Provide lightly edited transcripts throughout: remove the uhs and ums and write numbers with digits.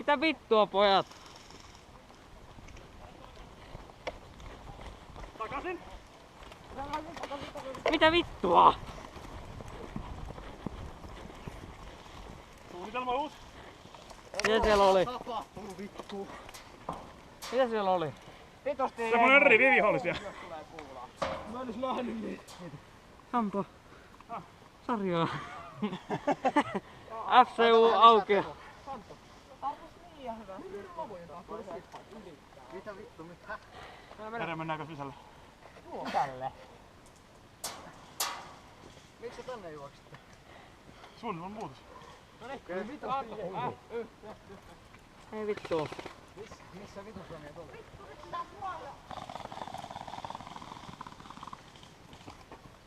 Mitä vittua, pojat? Takaisin! Mitä vittua? Suunnitelma uusi. Mitä siellä oli? Tapahtuu vittu. Mitä siellä oli? Vitosti Semmonen rivivihollisia. Mä en ois nähnyt niitä. Sampo. Sarjaa. FCU auki. Mitä vittu, mitä? Jere, mennäänkö sisälle? Tälle. Miksi sä tänne juoksitte? Suunnitelman muutos. Kyllä vitosti Ei vittu. Missä vitosveneet oli?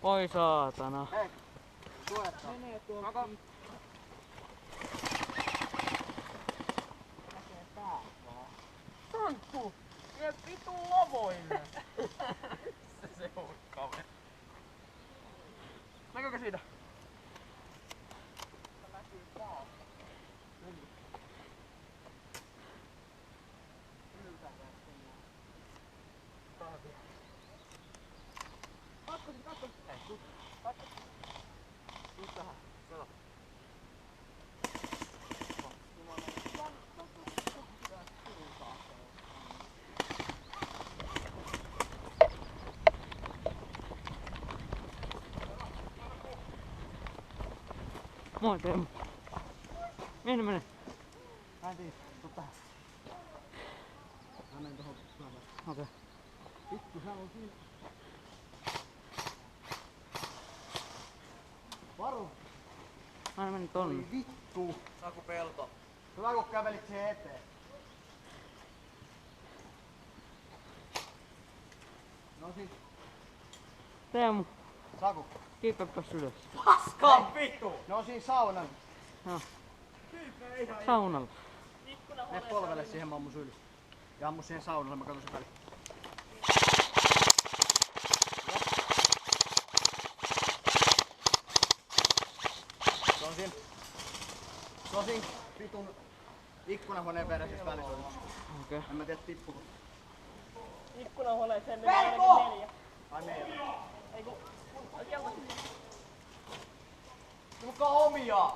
Oi saatana. Hei! Suojattaa. Menee tuon. Näkee päät vaan. Santtu! Vie vitun lavoille! Se on kaveri. Näkyykö siitä? Näkyy taas. Katso. Ei, tuu. Katso. Tuu tähän. Kato. Moi Teemu. Minne mene? Mä en tiedä. Tuu tähän. Mä menen tohon päälle. Okei. Vittu, hän on siinä. Varo! Aina meni tonne. Oi vittu! Saku pelto. Hyvä kun kävelit siihen eteen. No sit, Teemu, Saku. kiipepäs ylös. Paskaa vittu! Ne on siinä saunan. Joo. Saunalla. Ne polvelle siihen mä ammun syli. Ja ammu siihen saunalle, mä katson sen väliin. Se on siinä vitun ikkunahuoneen vieressä välissä. Okei. En mä tiedä tippuko. Ikkunahuoneeseen meni ainakin 4. Ai meillä. Eiku, sieltä Kuka omia?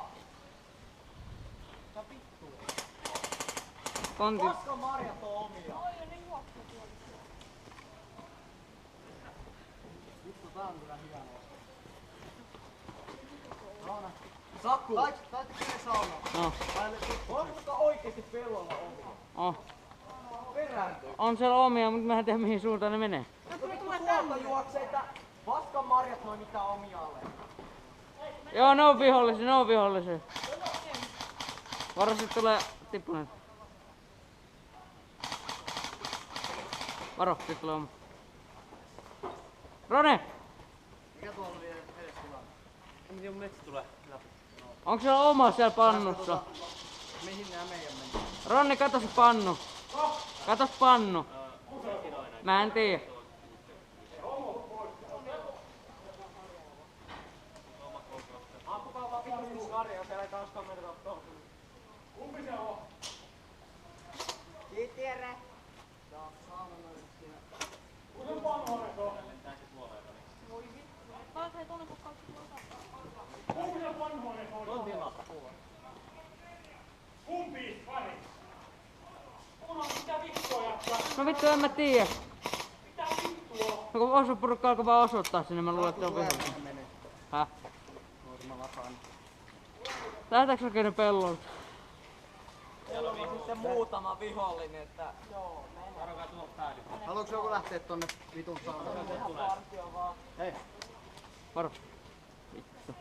Sä vittu. Kontin. Paska marjat on omia. Vittu, tää on kyllä hyvä nosto. Sauna. Saku! Taitteko ne saunaa? No. Onko muka oikeesti pellolla omia? Oh. Perääntö. On siellä omia, mutta mä en tiedä mihin suuntaan ne menee. Vittu tuolta juoksee, että paskan marjat noin mitään omia alle. Joo, ne on vihollisia, Varo sit tulee tippuneet. Varo, sit tulee oma. Rone! Mikä tuolla oli edes tilanne? En tiedä, metsä tulee läpi. Onko siellä oma siellä pannussa? Mihin nää meidän meni? Ronni, kato se pannu. Kato pannu. Mä en tiedä. Ampukaa vaan vittu karjaa, siellä ei taas kamerata tuohon. Kumpi se on? Tiedä. Tää on saunan siinä. Kuinka vanhoinen se on? Kumpi se vanhoinen se on? On tilassa. Kumpi? Pari. Mitä vittua jättää? No vittu, en mä tiedä. Mitä vittua? No kun osuporukka alkoi vaan osoittaa sinne, mä luulen, että on vihollinen. Vähän menee. Häh? Noita mä lasaan. Lähdetäänkö oikein pellolta? Siellä on sitten muutama vihollinen, että... Joo, varokaa tuohon päälle. Haluatko joku lähteä tonne vitun saunaan? Hei. Varo. Vittu.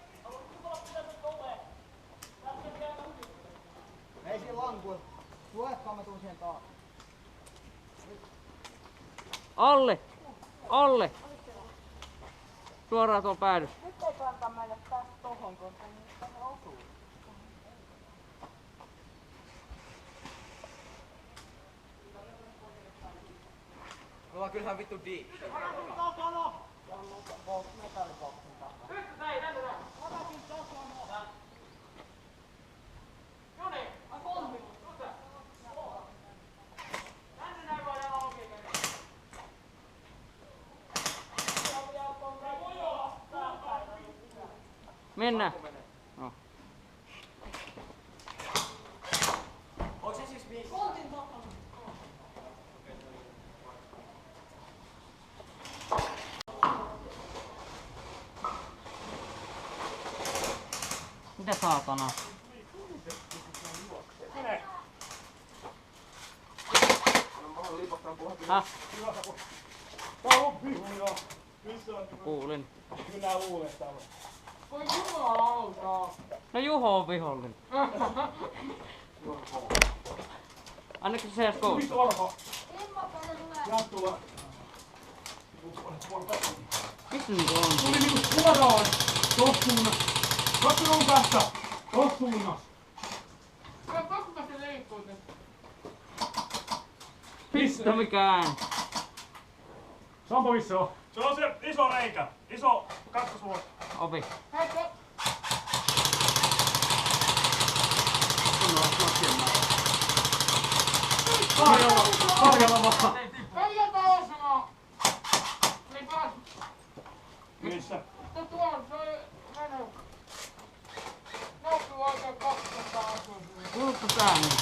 Ei siinä lankua. Luetkaan mä tuun siihen taas. Alle! Suoraan tuolla päädy. Nyt ei kannata mennä taas tohon, kun tänne osuu. Me ollaan kyllähän vittu deep. Mennään. No. Onko se siis 5? Mitä saatana? Mene. Häh? Tää on vihuja. Missä on? Kuulin. Minä luulen, että täällä on. Voi jumalauta. No Juho on vihollinen. Annetko se edes kousta? Vittu alkaa. Immopäinen tulee. Jää tulee. Missä niinku on? Tuli niinku suoraan. Tossa suunnassa. Katso on tässä. Tossa suunnassa. Pakko se leikkuu tästä. Pistä mikään. Sampo missä on? Se on se iso reikä. Iso kakkosvuosi. Ovi. Hei, Karjalla vaan. ei jätä osumaan. Ei pääs. Missä? Tuolla se on mennyt. Noussut oikein 200 asua. Kuulutko tää nyt?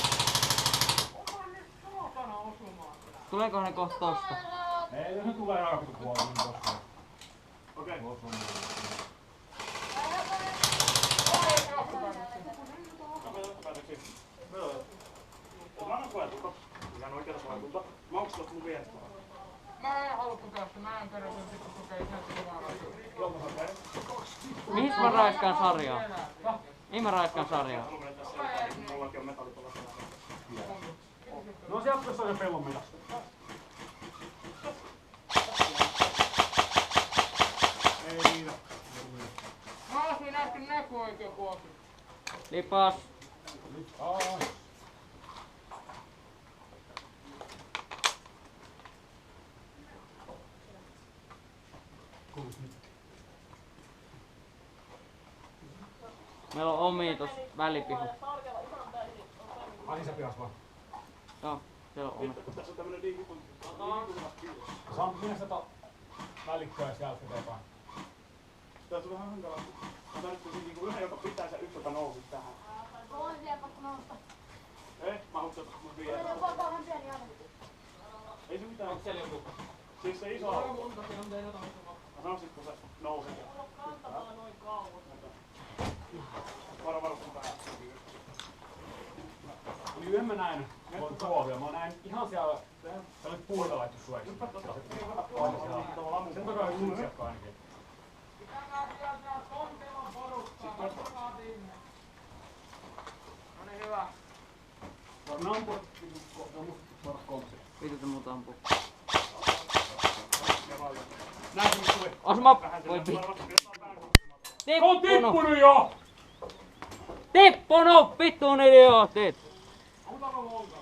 Onko nyt saatana osumaan? Tuleeko ne kohta tosta? Ei, se tulee raakapuolella niin tossa. Okei. Mä annan koetusta. Ihan oikeeta koetusta. Mä onks tuossa mun vierestä? Mä en halua tästä. Mä en kerro sen sitten kokeilla sen kuvaa. Mihin mä raiskaan sarjaa? Mihin mä raiskaan sarjaa? Mullakin on metallipala. No sieltä tässä on jo pellon mitassa. Ei riitä. Mä asuin äsken näky oikein kuokin. Lipas. Ai. Meillä on omitus välipihu. Ai se pias vaan. Joo, siellä on omitus. Tässä on tämmönen digipunti. Saan minä sitä välikköä sieltä eteenpäin. Tässä on vähän hankalaa. Mä tarvitsen niinku yhden, joka pitää sen yksi, joka nousi tähän. Voin vielä pakko nousta. Ei, mä haluan tätä mun Meillä vieressä. on kauan pieni aina. Ei se mitään. Onko siellä joku? Siis se iso auto. Montakin on teillä jotain. Mä sanon sit kun se nousee. Kantamaan noin kauan. Varo sun päässä. Niin yhden mä näin, voin tuovia. Mä näin ihan siellä, se oli puita laittu suojeksi. Sen takaa ei tunsiakka ainakin. No niin, hyvä. Ne ampuu, ne on musta suora kompsi. Viitytä muuta ampuu. Näin se tuli. Osma! Voi vittu. Se on Tippunut! tippunut jo! Tippunut! Vittuun idiootit! Onko täällä lonkaa?